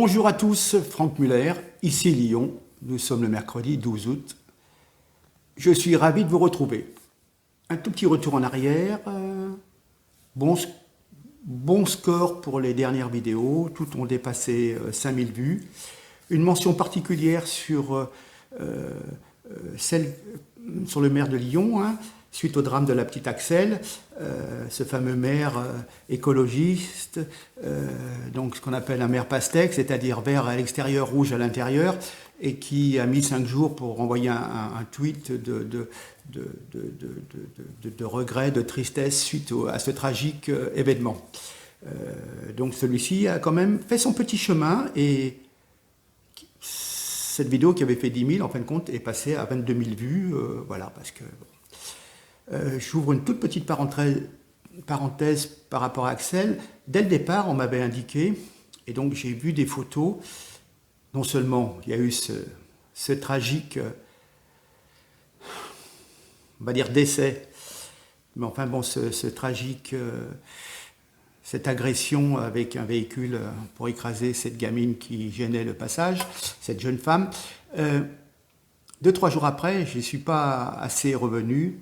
Bonjour à tous, Franck Muller, ici Lyon. Nous sommes le mercredi 12 août. Je suis ravi de vous retrouver. Un tout petit retour en arrière. Bon score pour les dernières vidéos. Toutes ont dépassé 5000 vues. Une mention particulière sur celle sur le maire de Lyon, suite au drame de la petite Axelle, ce fameux maire écologiste, donc ce qu'on appelle un maire pastèque, c'est-à-dire vert à l'extérieur, rouge à l'intérieur, et qui a mis 5 jours pour envoyer un tweet de regret, de tristesse suite à ce tragique événement. Donc celui-ci a quand même fait son petit chemin, et cette vidéo qui avait fait 10 000, en fin de compte, est passée à 22 000 vues, voilà, parce que... J'ouvre une toute petite parenthèse par rapport à Axelle. Dès le départ, on m'avait indiqué, et donc j'ai vu des photos, non seulement il y a eu ce tragique, on va dire décès, mais enfin bon, ce tragique, cette agression avec un véhicule pour écraser cette gamine qui gênait le passage, cette jeune femme. 2-3 jours après, je ne suis pas assez revenu.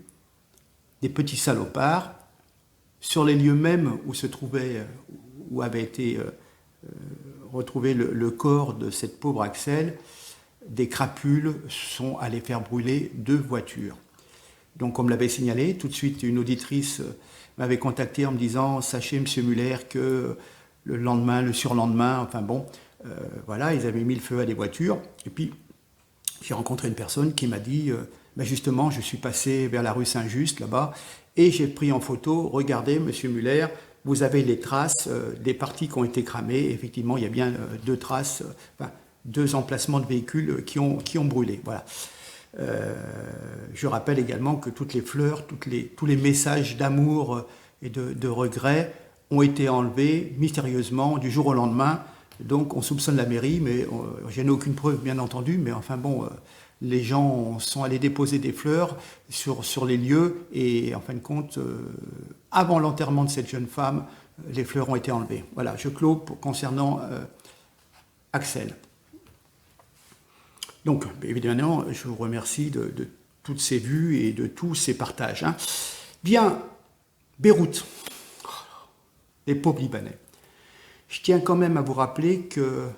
Des petits salopards, sur les lieux mêmes où avait été retrouvé le corps de cette pauvre Axelle, des crapules sont allés faire brûler 2 voitures. Donc, comme l'avait signalé, tout de suite, une auditrice m'avait contacté en me disant « Sachez, monsieur Muller, que le lendemain, le surlendemain, enfin bon, voilà, ils avaient mis le feu à des voitures. » Et puis, j'ai rencontré une personne qui m'a dit ben justement, je suis passé vers la rue Saint-Just, là-bas, et j'ai pris en photo, regardez, monsieur Muller, vous avez les traces des parties qui ont été cramées. Effectivement, il y a bien 2 traces, 2 emplacements de véhicules qui ont brûlé. Voilà. Je rappelle également que toutes les fleurs, tous les messages d'amour et de regret ont été enlevés mystérieusement du jour au lendemain. Donc on soupçonne la mairie, mais je n'ai aucune preuve, bien entendu, mais enfin bon, les gens sont allés déposer des fleurs sur les lieux, et en fin de compte, avant l'enterrement de cette jeune femme, les fleurs ont été enlevées. Voilà, je clôt concernant Axelle. Donc, évidemment, je vous remercie de toutes ces vues et de tous ces partages. Bien, Beyrouth, les pauvres Libanais. Je tiens quand même à vous rappeler que,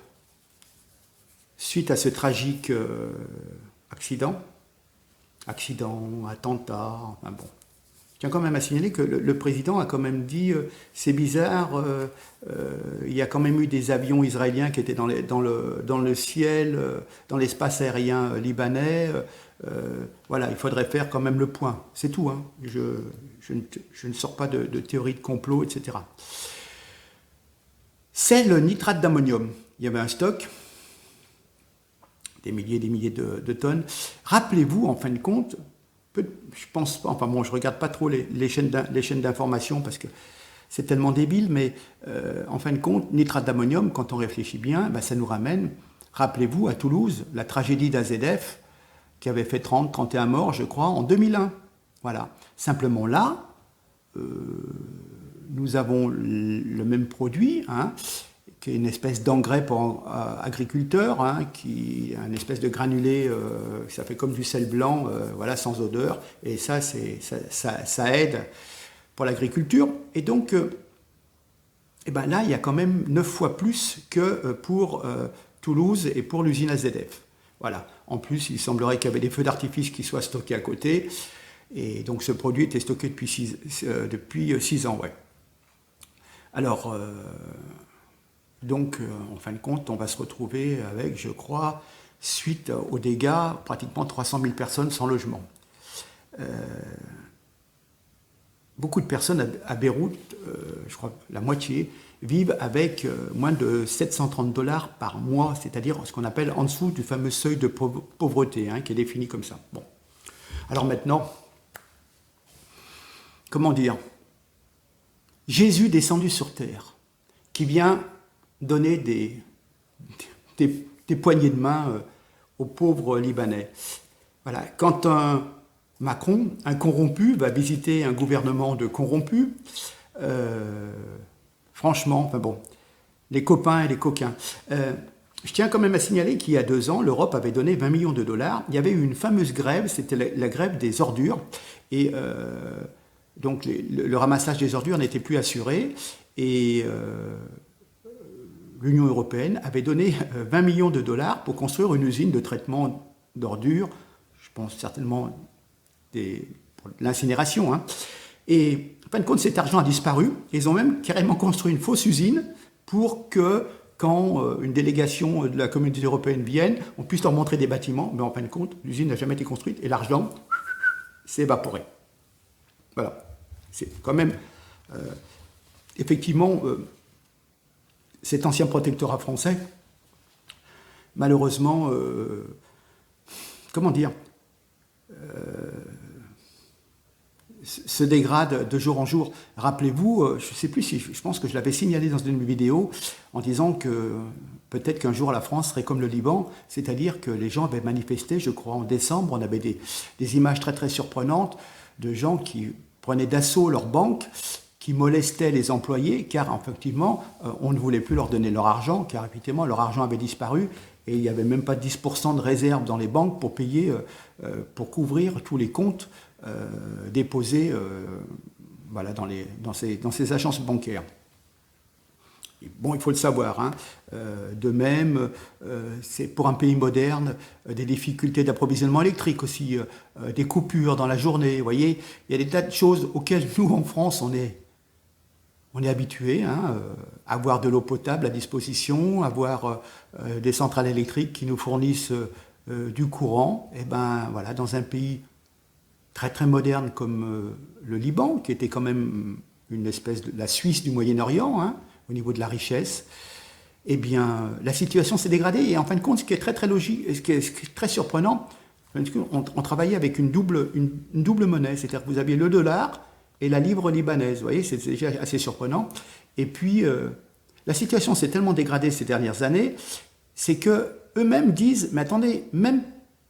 suite à ce tragique accident, attentat, enfin bon, je tiens quand même à signaler que le président a quand même dit c'est bizarre, il y a quand même eu des avions israéliens qui étaient dans le ciel, dans l'espace aérien libanais, voilà, il faudrait faire quand même le point, c'est tout, je ne sors pas de théorie de complot, etc. C'est le nitrate d'ammonium. Il y avait un stock, des milliers et des milliers de tonnes. Rappelez-vous, en fin de compte, je pense pas, enfin bon, je regarde pas trop les chaînes d'information parce que c'est tellement débile, mais en fin de compte, nitrate d'ammonium, quand on réfléchit bien, ça nous ramène, rappelez-vous, à Toulouse, la tragédie d'AZF, qui avait fait 31 morts, je crois, en 2001. Voilà. Simplement là, nous avons le même produit, qui est une espèce d'engrais pour agriculteurs, qui est une espèce de granulé, ça fait comme du sel blanc, voilà, sans odeur, et ça aide pour l'agriculture. Et donc, là, il y a quand même 9 fois plus que pour Toulouse et pour l'usine AZF. Voilà. En plus, il semblerait qu'il y avait des feux d'artifice qui soient stockés à côté, et donc ce produit était stocké depuis 6 ans, ouais. Alors, donc, en fin de compte, on va se retrouver avec, je crois, suite aux dégâts, pratiquement 300 000 personnes sans logement. Beaucoup de personnes à Beyrouth, je crois la moitié, vivent avec moins de 730 $ par mois, c'est-à-dire ce qu'on appelle en dessous du fameux seuil de pauvreté, qui est défini comme ça. Bon. Alors maintenant, comment dire ? Jésus descendu sur terre, qui vient donner des poignées de main aux pauvres Libanais. Voilà. Quand un Macron, un corrompu, va visiter un gouvernement de corrompus, franchement, enfin bon, les copains et les coquins. je tiens quand même à signaler qu'il y a 2 ans, l'Europe avait donné 20 millions de dollars. Il y avait eu une fameuse grève, c'était la grève des ordures. Et donc le ramassage des ordures n'était plus assuré. Et l'Union européenne avait donné 20 millions de dollars pour construire une usine de traitement d'ordures. Je pense certainement pour l'incinération. Hein. Et en fin de compte, cet argent a disparu. Ils ont même carrément construit une fausse usine pour que, quand une délégation de la communauté européenne vienne, on puisse leur montrer des bâtiments. Mais en fin de compte, l'usine n'a jamais été construite et l'argent s'est évaporé. Voilà. C'est quand même... effectivement, cet ancien protectorat français, malheureusement, comment dire, se dégrade de jour en jour. Rappelez-vous, je ne sais plus si, je pense que je l'avais signalé dans une vidéo, en disant que peut-être qu'un jour la France serait comme le Liban, c'est-à-dire que les gens avaient manifesté, je crois en décembre, on avait des images très très surprenantes de gens qui prenaient d'assaut leurs banques, qui molestaient les employés, car effectivement, on ne voulait plus leur donner leur argent, car effectivement, leur argent avait disparu, et il n'y avait même pas 10% de réserve dans les banques pour payer, pour couvrir tous les comptes déposés voilà, dans ces agences bancaires. Et bon, il faut le savoir. Hein. De même, c'est pour un pays moderne, des difficultés d'approvisionnement électrique aussi, des coupures dans la journée. Vous voyez, il y a des tas de choses auxquelles nous, en France, on est habitué, hein, avoir de l'eau potable à disposition, avoir des centrales électriques qui nous fournissent du courant. Et ben voilà, dans un pays très très moderne comme le Liban, qui était quand même une espèce de la Suisse du Moyen-Orient, hein, au niveau de la richesse, eh bien la situation s'est dégradée. Et en fin de compte, ce qui est très très logique, ce qui est très surprenant, on travaillait avec une double monnaie, c'est-à-dire que vous aviez le dollar et la livre libanaise. Vous voyez, c'est déjà assez surprenant. Et puis, la situation s'est tellement dégradée ces dernières années, c'est qu'eux-mêmes disent, mais attendez, même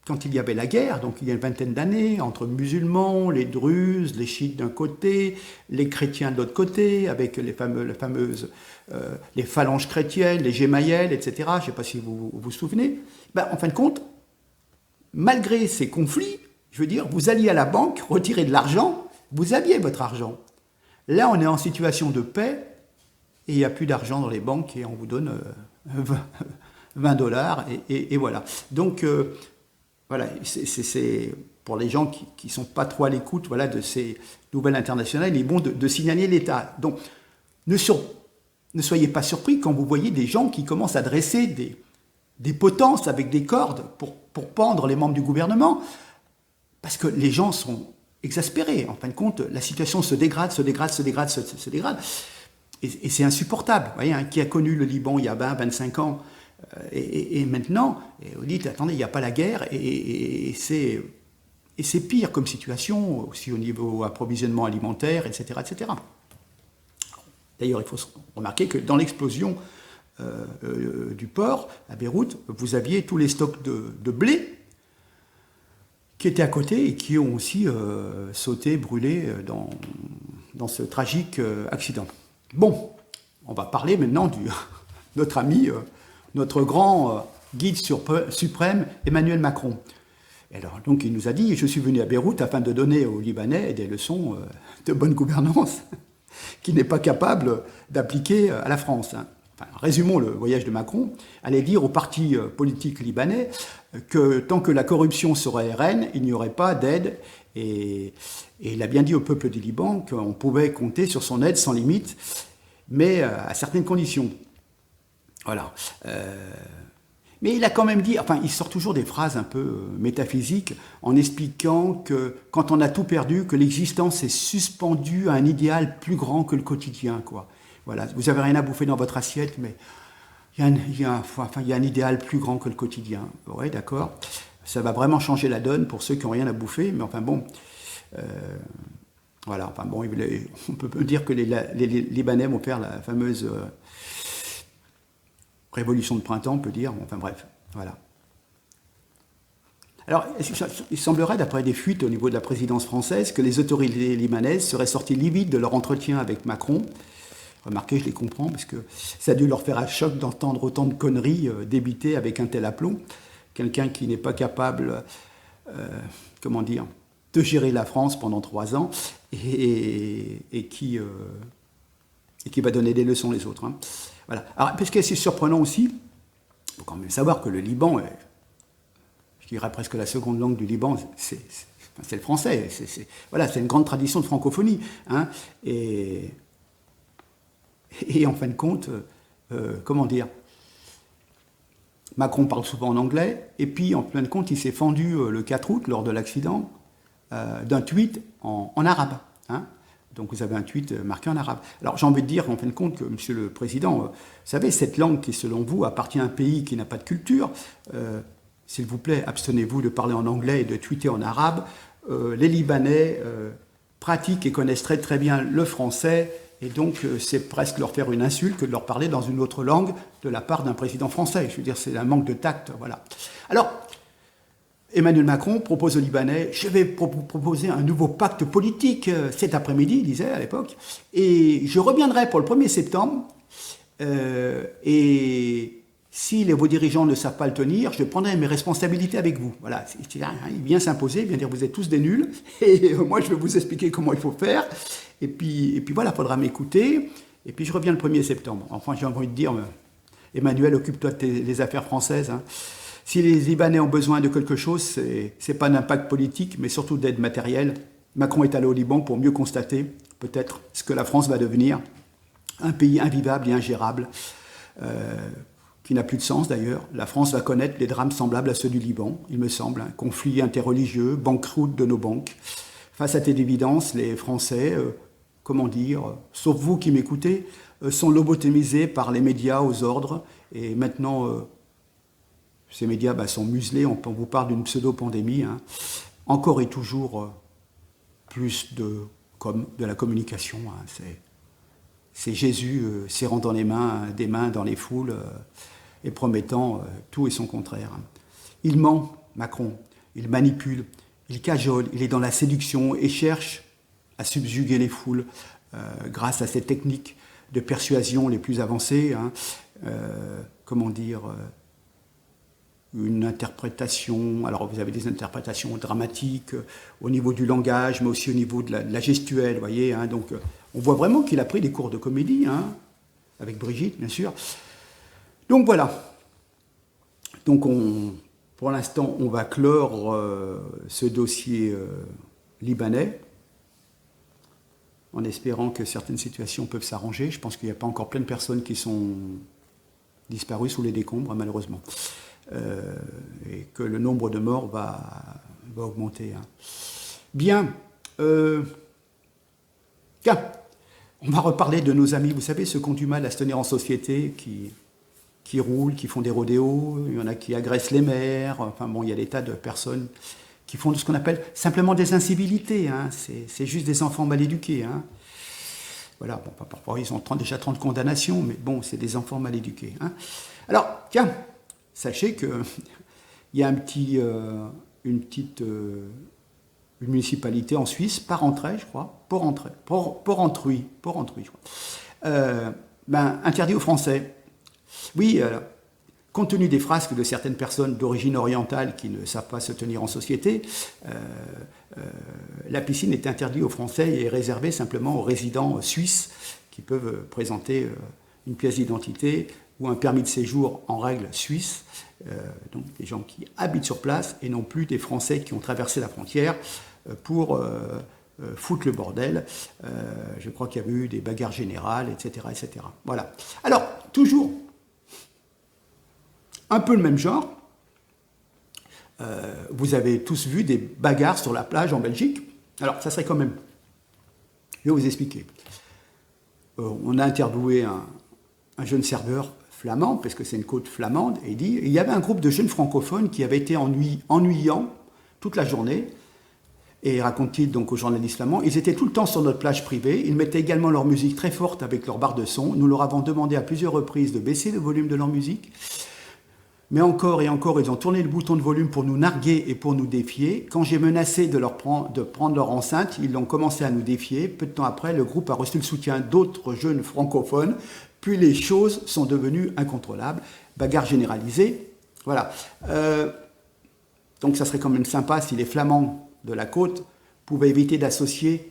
quand il y avait la guerre, donc il y a une vingtaine d'années, entre musulmans, les druzes, les chiites d'un côté, les chrétiens de l'autre côté, avec les phalanges chrétiennes, les gémaïels, etc., je ne sais pas si vous vous souvenez, ben, en fin de compte, malgré ces conflits, je veux dire, vous alliez à la banque retirer de l'argent, vous aviez votre argent. Là, on est en situation de paix et il n'y a plus d'argent dans les banques et on vous donne 20 dollars et voilà. Donc, voilà, c'est pour les gens qui ne sont pas trop à l'écoute voilà, de ces nouvelles internationales, il est bon de signaler l'État. Donc, ne soyez pas surpris quand vous voyez des gens qui commencent à dresser des potences avec des cordes pour pendre les membres du gouvernement, parce que les gens sont exaspérés. En fin de compte, la situation se dégrade. Et c'est insupportable. Vous voyez, hein, qui a connu le Liban il y a 20, 25 ans, et maintenant, vous dites, attendez, il n'y a pas la guerre, et c'est pire comme situation, aussi au niveau approvisionnement alimentaire, etc. etc. D'ailleurs, il faut remarquer que dans l'explosion du port, à Beyrouth, vous aviez tous les stocks de blé qui étaient à côté et qui ont aussi sauté, brûlé dans ce tragique accident. Bon, on va parler maintenant de notre ami, notre grand guide suprême, Emmanuel Macron. Et alors, donc, il nous a dit, je suis venu à Beyrouth afin de donner aux Libanais des leçons de bonne gouvernance qu'il n'est pas capable d'appliquer à la France. Hein. Enfin, résumons le voyage de Macron, allait dire aux partis politiques libanais que tant que la corruption serait reine, il n'y aurait pas d'aide. Et il a bien dit au peuple du Liban qu'on pouvait compter sur son aide sans limite, mais à certaines conditions. Voilà. Mais il a quand même dit, enfin, il sort toujours des phrases un peu métaphysiques en expliquant que quand on a tout perdu, que l'existence est suspendue à un idéal plus grand que le quotidien, quoi. Voilà, vous n'avez rien à bouffer dans votre assiette, mais il y a un idéal plus grand que le quotidien. Oui, d'accord. Ça va vraiment changer la donne pour ceux qui n'ont rien à bouffer, mais enfin bon. Voilà, enfin bon, on peut dire que les Libanais vont faire la fameuse révolution de printemps, on peut dire. Enfin bref, voilà. Alors, il semblerait, d'après des fuites au niveau de la présidence française, que les autorités libanaises seraient sorties livides de leur entretien avec Macron, Remarquez, je les comprends, parce que ça a dû leur faire un choc d'entendre autant de conneries débiter avec un tel aplomb. Quelqu'un qui n'est pas capable, comment dire, de gérer la France pendant 3 ans et qui va donner des leçons les autres. Hein. Voilà. Alors, parce que c'est surprenant aussi, il faut quand même savoir que le Liban, je dirais presque la seconde langue du Liban, c'est le français. Voilà, c'est une grande tradition de francophonie. Hein. Et en fin de compte, comment dire, Macron parle souvent en anglais, et puis en fin de compte, il s'est fendu le 4 août, lors de l'accident, d'un tweet en arabe. Hein. Donc vous avez un tweet marqué en arabe. Alors j'ai envie de dire, en fin de compte, que Monsieur le Président, vous savez, cette langue qui, selon vous, appartient à un pays qui n'a pas de culture, s'il vous plaît, abstenez-vous de parler en anglais et de tweeter en arabe. Les Libanais pratiquent et connaissent très très bien le français, et donc c'est presque leur faire une insulte que de leur parler dans une autre langue de la part d'un président français. Je veux dire, c'est un manque de tact, voilà. Alors, Emmanuel Macron propose aux Libanais, je vais proposer un nouveau pacte politique cet après-midi, il disait à l'époque, et je reviendrai pour le 1er septembre, et si vos dirigeants ne savent pas le tenir, je prendrai mes responsabilités avec vous. Voilà, il vient s'imposer, il vient dire vous êtes tous des nuls, et moi je vais vous expliquer comment il faut faire, et puis voilà, il faudra m'écouter, et puis je reviens le 1er septembre. Enfin, j'ai envie de dire, Emmanuel, occupe-toi des affaires françaises, hein. Si les Libanais ont besoin de quelque chose, c'est pas d'impact politique, mais surtout d'aide matérielle. Macron est allé au Liban pour mieux constater, peut-être, ce que la France va devenir. Un pays invivable et ingérable, qui n'a plus de sens d'ailleurs. La France va connaître des drames semblables à ceux du Liban, il me semble. Un conflit interreligieux, banqueroute de nos banques. Face à cette évidence, les Français, comment dire, sauf vous qui m'écoutez, sont lobotomisés par les médias aux ordres. Et maintenant... ces médias sont muselés, on vous parle d'une pseudo-pandémie, hein. Encore et toujours plus de la communication. Hein. C'est Jésus serrant dans les mains, des mains dans les foules et promettant tout et son contraire. Hein. Il ment, Macron, il manipule, il cajole, il est dans la séduction et cherche à subjuguer les foules grâce à ses techniques de persuasion les plus avancées. Hein. Comment dire une interprétation, alors vous avez des interprétations dramatiques au niveau du langage, mais aussi au niveau de la gestuelle, vous voyez, hein, donc on voit vraiment qu'il a pris des cours de comédie, hein, avec Brigitte, bien sûr. Donc voilà. Donc pour l'instant, on va clore ce dossier libanais, en espérant que certaines situations peuvent s'arranger. Je pense qu'il n'y a pas encore plein de personnes qui sont disparues sous les décombres, malheureusement. Et que le nombre de morts va augmenter. Hein. Bien. Tiens, on va reparler de nos amis. Vous savez, ceux qui ont du mal à se tenir en société, qui roulent, qui font des rodéos, il y en a qui agressent les maires. Enfin bon, il y a des tas de personnes qui font de ce qu'on appelle simplement des incivilités. Hein. C'est juste des enfants mal éduqués. Hein. Voilà, bon, parfois ils ont déjà 30 condamnations, mais bon, c'est des enfants mal éduqués. Hein. Alors, tiens, sachez qu'il y a une municipalité en Suisse, Porrentruy, je crois, Porrentruy, je crois, interdit aux Français. Oui, compte tenu des frasques de certaines personnes d'origine orientale qui ne savent pas se tenir en société, la piscine est interdite aux Français et est réservée simplement aux résidents suisses qui peuvent présenter une pièce d'identité ou un permis de séjour en règle suisse, donc des gens qui habitent sur place et non plus des Français qui ont traversé la frontière pour foutre le bordel. Je crois qu'il y avait eu des bagarres générales, etc., etc. Voilà. Alors, toujours un peu le même genre. Vous avez tous vu des bagarres sur la plage en Belgique. Alors, ça serait quand même... Je vais vous expliquer. On a interviewé un jeune serveur flamand, parce que c'est une côte flamande, et il y avait un groupe de jeunes francophones qui avaient été ennuyants toute la journée, et raconte-t-il donc aux journalistes flamands, ils étaient tout le temps sur notre plage privée, ils mettaient également leur musique très forte avec leur barre de son, nous leur avons demandé à plusieurs reprises de baisser le volume de leur musique, Mais encore et encore, ils ont tourné le bouton de volume pour nous narguer et pour nous défier. Quand j'ai menacé de prendre leur enceinte, ils ont commencé à nous défier. Peu de temps après, le groupe a reçu le soutien d'autres jeunes francophones. Puis les choses sont devenues incontrôlables. Bagarre généralisée. Voilà. Donc ça serait quand même sympa si les Flamands de la côte pouvaient éviter d'associer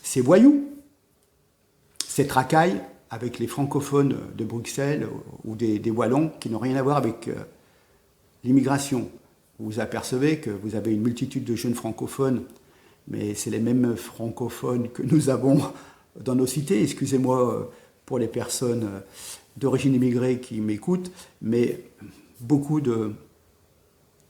ces voyous, ces tracailles, avec les francophones de Bruxelles ou des Wallons qui n'ont rien à voir avec l'immigration. Vous apercevez que vous avez une multitude de jeunes francophones, mais c'est les mêmes francophones que nous avons dans nos cités. Excusez-moi pour les personnes d'origine immigrée qui m'écoutent, mais beaucoup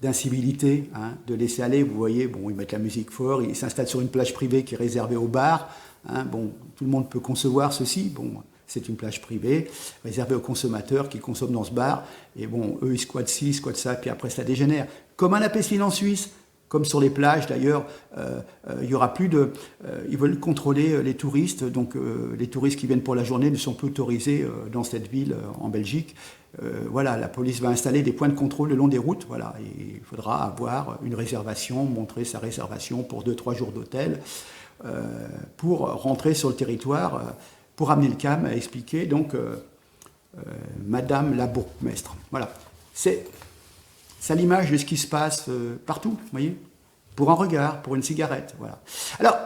d'incivilité, hein, de laisser aller. Vous voyez, bon, ils mettent la musique fort, ils s'installent sur une plage privée qui est réservée aux bars. Hein, bon, tout le monde peut concevoir ceci. Bon, c'est une plage privée, réservée aux consommateurs qui consomment dans ce bar. Et bon, eux, ils squattent ci, squattent ça, puis après, ça dégénère. Comme à la piscine en Suisse, comme sur les plages, d'ailleurs, il y aura plus de... ils veulent contrôler les touristes. Donc, les touristes qui viennent pour la journée ne sont plus autorisés dans cette ville, en Belgique. Voilà, la police va installer des points de contrôle le long des routes. Voilà, et il faudra avoir une réservation, montrer sa réservation pour 2-3 jours d'hôtel pour rentrer sur le territoire... pour amener le CAM à expliquer, donc, Madame la bourgmestre. Voilà. C'est l'image de ce qui se passe partout, vous voyez, pour un regard, pour une cigarette, voilà. Alors,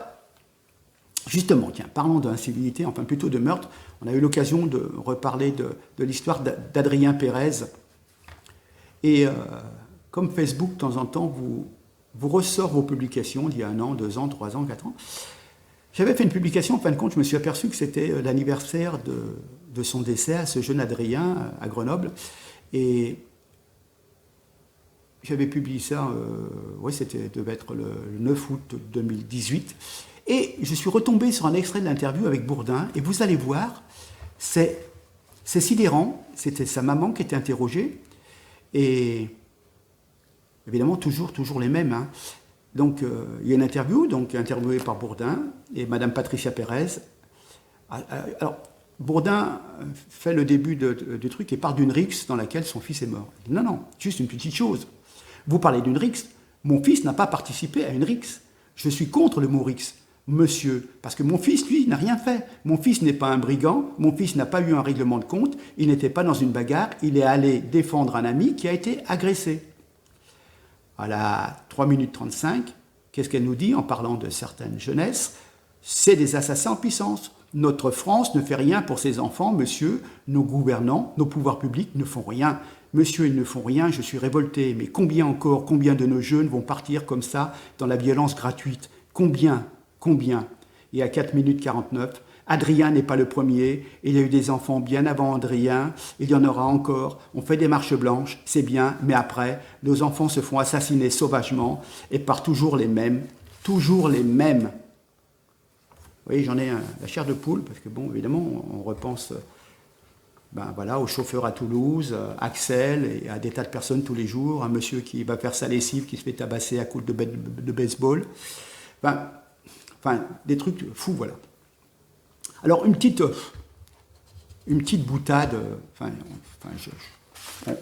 justement, tiens, parlons d'incivilité, enfin plutôt de meurtre, on a eu l'occasion de reparler de l'histoire d'Adrien Pérez. Et comme Facebook, de temps en temps, vous ressort vos publications d'il y a 1 an, 2 ans, 3 ans, 4 ans, j'avais fait une publication, en fin de compte, je me suis aperçu que c'était l'anniversaire de son décès à ce jeune Adrien à Grenoble. Et j'avais publié ça, devait être le 9 août 2018. Et je suis retombé sur un extrait de l'interview avec Bourdin. Et vous allez voir, c'est sidérant. C'était sa maman qui était interrogée. Et évidemment, toujours les mêmes, hein. Donc, il y a une interview, donc interviewée par Bourdin et Madame Patricia Pérez. Alors, Bourdin fait le début du truc et parle d'une rixe dans laquelle son fils est mort. Non, juste une petite chose. Vous parlez d'une rixe. Mon fils n'a pas participé à une rixe. Je suis contre le mot rixe, monsieur, parce que mon fils, lui, n'a rien fait. Mon fils n'est pas un brigand, mon fils n'a pas eu un règlement de compte, il n'était pas dans une bagarre, il est allé défendre un ami qui a été agressé. À la 3 minutes 35, qu'est-ce qu'elle nous dit en parlant de certaines jeunesses? C'est des assassins en puissance. Notre France ne fait rien pour ses enfants, monsieur. Nos gouvernants, nos pouvoirs publics ne font rien. Monsieur, ils ne font rien, je suis révolté. Mais combien encore, combien de nos jeunes vont partir comme ça dans la violence gratuite? Combien? Et à 4 minutes 49, Adrien n'est pas le premier, il y a eu des enfants bien avant Adrien, il y en aura encore, on fait des marches blanches, c'est bien, mais après, nos enfants se font assassiner sauvagement, et par toujours les mêmes. Vous voyez, j'en ai la chair de poule, parce que bon, évidemment, on repense au chauffeur à Toulouse, Axel, et à des tas de personnes tous les jours, un monsieur qui va faire sa lessive, qui se fait tabasser à coups de baseball, des trucs fous, voilà. Alors, une petite boutade,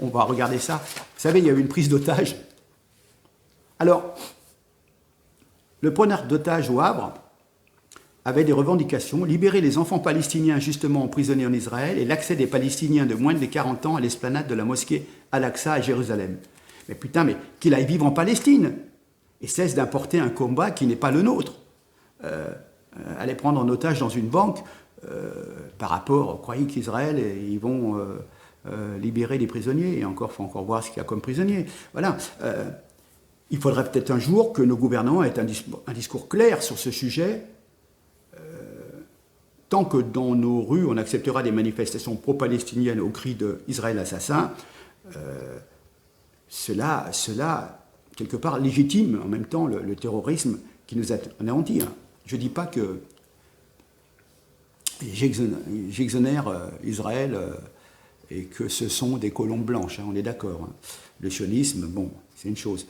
on va regarder ça. Vous savez, il y a eu une prise d'otage. Alors, le preneur d'otage au Havre avait des revendications, libérer les enfants palestiniens justement emprisonnés en Israël et l'accès des Palestiniens de moins de 40 ans à l'esplanade de la mosquée Al-Aqsa à Jérusalem. Mais putain, mais qu'il aille vivre en Palestine et cesse d'importer un combat qui n'est pas le nôtre. Aller prendre en otage dans une banque, par rapport, croyez qu'Israël, ils vont libérer les prisonniers, et il faut encore voir ce qu'il y a comme prisonniers. Voilà. Il faudrait peut-être un jour que nos gouvernants aient un discours clair sur ce sujet. Tant que dans nos rues, on acceptera des manifestations pro-palestiniennes au cri de Israël assassin, cela, quelque part, légitime en même temps le terrorisme qui nous anéantit. Je ne dis pas que j'exonère Israël et que ce sont des colombes blanches, on est d'accord. Le sionisme, bon, c'est une chose.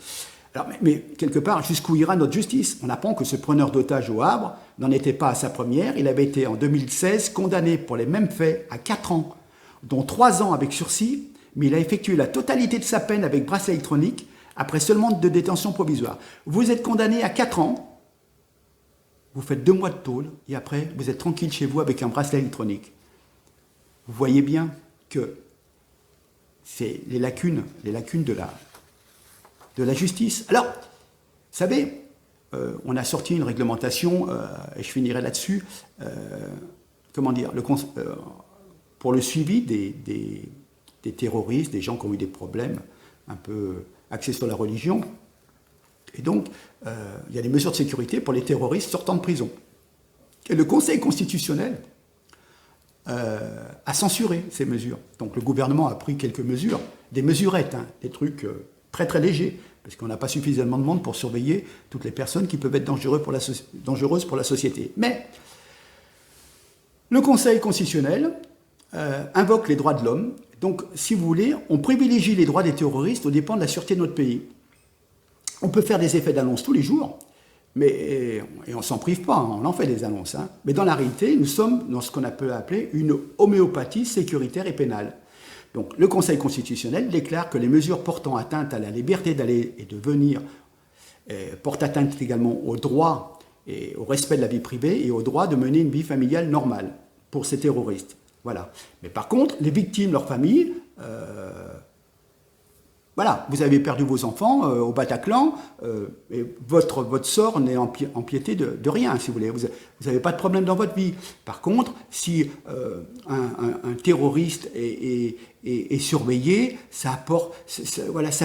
Alors, mais quelque part, jusqu'où ira notre justice? On apprend que ce preneur d'otages au Havre n'en était pas à sa première. Il avait été en 2016 condamné pour les mêmes faits à 4 ans, dont 3 ans avec sursis, mais il a effectué la totalité de sa peine avec bracelet électronique après seulement 2 détentions provisoires. Vous êtes condamné à 4 ans, vous faites 2 mois de tôle, et après, vous êtes tranquille chez vous avec un bracelet électronique. Vous voyez bien que c'est les lacunes de la justice. Alors, vous savez, on a sorti une réglementation, et je finirai là-dessus, comment dire, pour le suivi des terroristes, des gens qui ont eu des problèmes un peu axés sur la religion. Et donc, il y a des mesures de sécurité pour les terroristes sortant de prison. Et le Conseil constitutionnel a censuré ces mesures. Donc le gouvernement a pris quelques mesures, des mesurettes, hein, des trucs très très légers, parce qu'on n'a pas suffisamment de monde pour surveiller toutes les personnes qui peuvent être dangereuses pour la société. Mais le Conseil constitutionnel invoque les droits de l'homme. Donc, si vous voulez, on privilégie les droits des terroristes aux dépens de la sûreté de notre pays. On peut faire des effets d'annonce tous les jours, et on ne s'en prive pas, on en fait des annonces. Hein. Mais dans la réalité, nous sommes dans ce qu'on peut appeler une homéopathie sécuritaire et pénale. Donc, le Conseil constitutionnel déclare que les mesures portant atteinte à la liberté d'aller et de venir portent atteinte également au droit et au respect de la vie privée et au droit de mener une vie familiale normale pour ces terroristes. Voilà. Mais par contre, les victimes, leurs familles, voilà, vous avez perdu vos enfants au Bataclan, et votre sort n'est empiété de rien, si vous voulez. Vous n'avez pas de problème dans votre vie. Par contre, si un terroriste est surveillé, ça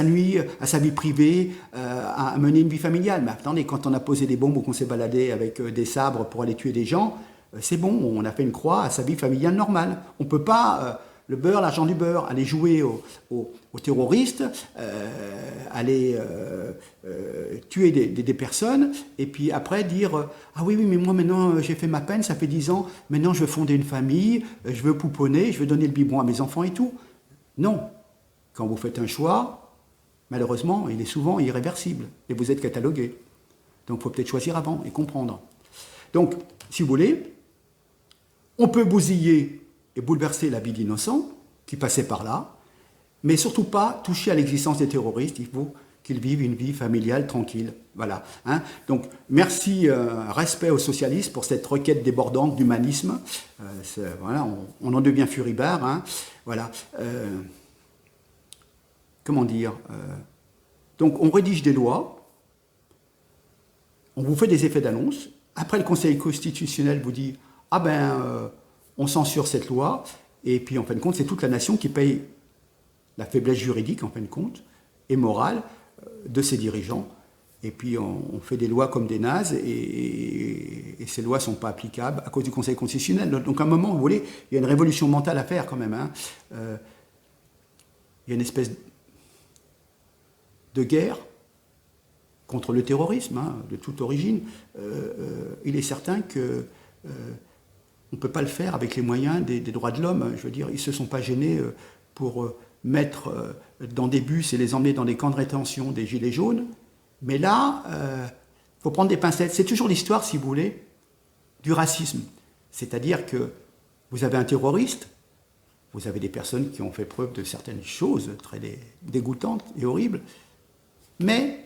nuit à sa vie privée, à mener une vie familiale. Mais attendez, quand on a posé des bombes ou qu'on s'est baladé avec des sabres pour aller tuer des gens, c'est bon, on a fait une croix à sa vie familiale normale. On ne peut pas... le beurre, l'argent du beurre, aller jouer aux terroristes, aller tuer des personnes, et puis après dire « Ah oui, mais moi maintenant j'ai fait ma peine, ça fait 10 ans, maintenant je veux fonder une famille, je veux pouponner, je veux donner le biberon à mes enfants et tout. » Non. Quand vous faites un choix, malheureusement, il est souvent irréversible, et vous êtes catalogué. Donc il faut peut-être choisir avant et comprendre. Donc, si vous voulez, on peut bousiller et bouleverser la vie d'innocents qui passaient par là, mais surtout pas toucher à l'existence des terroristes. Il faut qu'ils vivent une vie familiale tranquille. Voilà. Hein. Donc, merci, respect aux socialistes pour cette requête débordante d'humanisme. Voilà, on en devient furibard. Hein. Voilà. Comment dire donc, on rédige des lois, on vous fait des effets d'annonce. Après, le Conseil constitutionnel vous dit « Ah ben... on censure cette loi, et puis en fin de compte, c'est toute la nation qui paye la faiblesse juridique, en fin de compte, et morale de ses dirigeants. Et puis on fait des lois comme des nazes, et ces lois ne sont pas applicables à cause du Conseil constitutionnel. Donc à un moment, vous voulez, il y a une révolution mentale à faire quand même. Hein. Il y a une espèce de guerre contre le terrorisme, hein, de toute origine. Il est certain que... on ne peut pas le faire avec les moyens des droits de l'homme. Je veux dire, ils ne se sont pas gênés pour mettre dans des bus et les emmener dans des camps de rétention des gilets jaunes. Mais là, il faut prendre des pincettes. C'est toujours l'histoire, si vous voulez, du racisme. C'est-à-dire que vous avez un terroriste, vous avez des personnes qui ont fait preuve de certaines choses très dégoûtantes et horribles, mais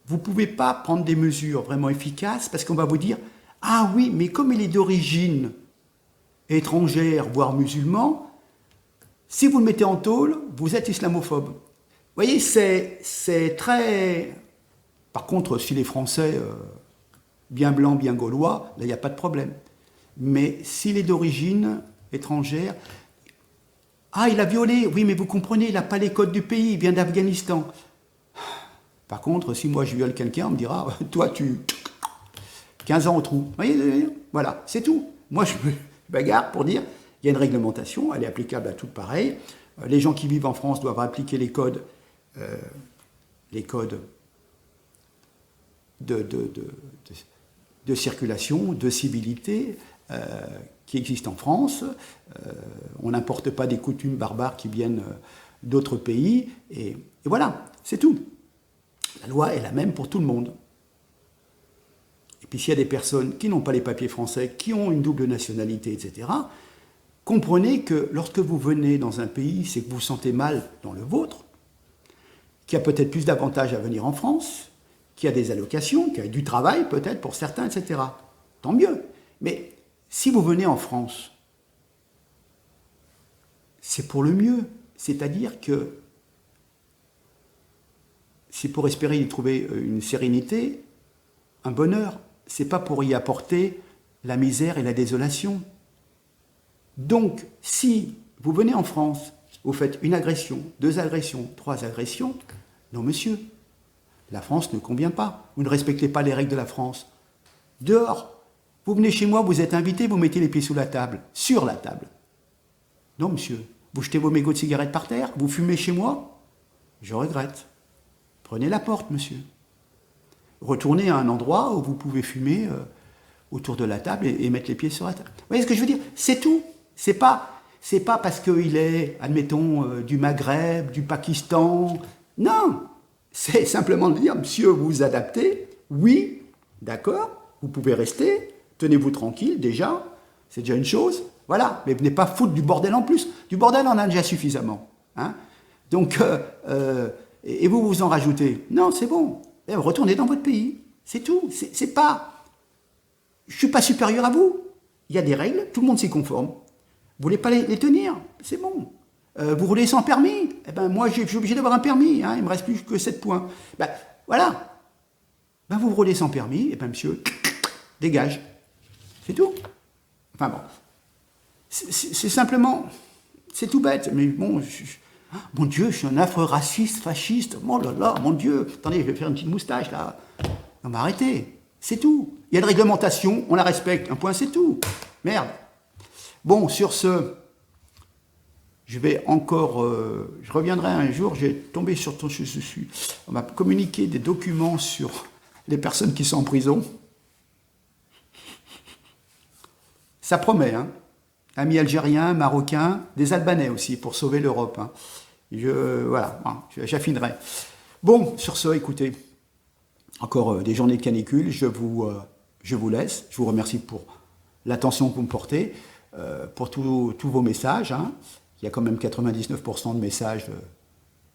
vous ne pouvez pas prendre des mesures vraiment efficaces parce qu'on va vous dire « Ah oui, mais comme il est d'origine étrangère, voire musulman, si vous le mettez en tôle, vous êtes islamophobe. » Vous voyez, c'est très... Par contre, si les Français, bien blancs, bien gaulois, là, il n'y a pas de problème. Mais s'il est d'origine étrangère... Ah, il a violé, oui, mais vous comprenez, il n'a pas les codes du pays, il vient d'Afghanistan. Par contre, si moi je viole quelqu'un, on me dira, toi, tu... 15 ans au trou. Vous voyez, voilà, c'est tout. Moi, je me bagarre pour dire, il y a une réglementation, elle est applicable à toutes pareilles. Les gens qui vivent en France doivent appliquer les codes de circulation, de civilité qui existent en France. On n'importe pas des coutumes barbares qui viennent d'autres pays. Et voilà, c'est tout. La loi est la même pour tout le monde. Et puis s'il y a des personnes qui n'ont pas les papiers français, qui ont une double nationalité, etc., comprenez que lorsque vous venez dans un pays, c'est que vous vous sentez mal dans le vôtre, qu'il y a peut-être plus d'avantages à venir en France, qu'il y a des allocations, qu'il y a du travail peut-être pour certains, etc. Tant mieux. Mais si vous venez en France, c'est pour le mieux. C'est-à-dire que c'est pour espérer y trouver une sérénité, un bonheur. C'est pas pour y apporter la misère et la désolation. Donc, si vous venez en France, vous faites une agression, 2 agressions, 3 agressions, non monsieur, la France ne convient pas. Vous ne respectez pas les règles de la France. Dehors, vous venez chez moi, vous êtes invité, vous mettez les pieds sous la table, sur la table. Non monsieur, vous jetez vos mégots de cigarettes par terre, vous fumez chez moi, je regrette. Prenez la porte monsieur. Retournez à un endroit où vous pouvez fumer autour de la table et mettre les pieds sur la table. Vous voyez ce que je veux dire? C'est tout. C'est pas parce qu'il est, admettons, du Maghreb, du Pakistan. Non. C'est simplement de dire, monsieur, vous vous adaptez. Oui, d'accord, vous pouvez rester. Tenez-vous tranquille, déjà. C'est déjà une chose. Voilà. Mais venez pas foutre du bordel en plus. Du bordel, on en a déjà suffisamment. Hein. Donc, et vous vous en rajoutez. Non, c'est bon. Retournez dans votre pays. C'est tout. C'est pas... Je ne suis pas supérieur à vous. Il y a des règles, tout le monde s'y conforme. Vous voulez pas les tenir, c'est bon. Vous roulez sans permis, eh ben moi je suis obligé d'avoir un permis, hein, il me reste plus que 7 points. Ben voilà. Ben vous roulez sans permis, et ben monsieur, dégage. C'est tout. Enfin bon. C'est simplement, c'est tout bête, mais bon, mon Dieu, je suis un affreux raciste, fasciste, oh là là, mon Dieu, attendez, je vais faire une petite moustache là. Non mais arrêtez, c'est tout. Il y a une réglementation, on la respecte, un point c'est tout. Merde. Bon, sur ce, je vais encore, je reviendrai un jour, j'ai tombé sur ton, on m'a communiqué des documents sur les personnes qui sont en prison. Ça promet, hein. Amis algériens, marocains, des Albanais aussi, pour sauver l'Europe. Hein. Voilà, j'affinerai. Bon, sur ce, écoutez, encore des journées de canicule, je vous laisse. Je vous remercie pour l'attention que vous me portez, pour tous vos messages. Hein. Il y a quand même 99% de messages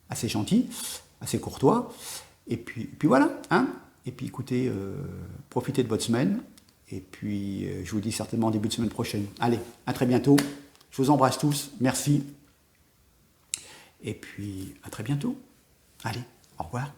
assez gentils, assez courtois. Et puis voilà. Hein. Et puis écoutez, profitez de votre semaine. Et puis je vous dis certainement en début de semaine prochaine. Allez, à très bientôt. Je vous embrasse tous. Merci. Et puis à très bientôt. Allez, au revoir.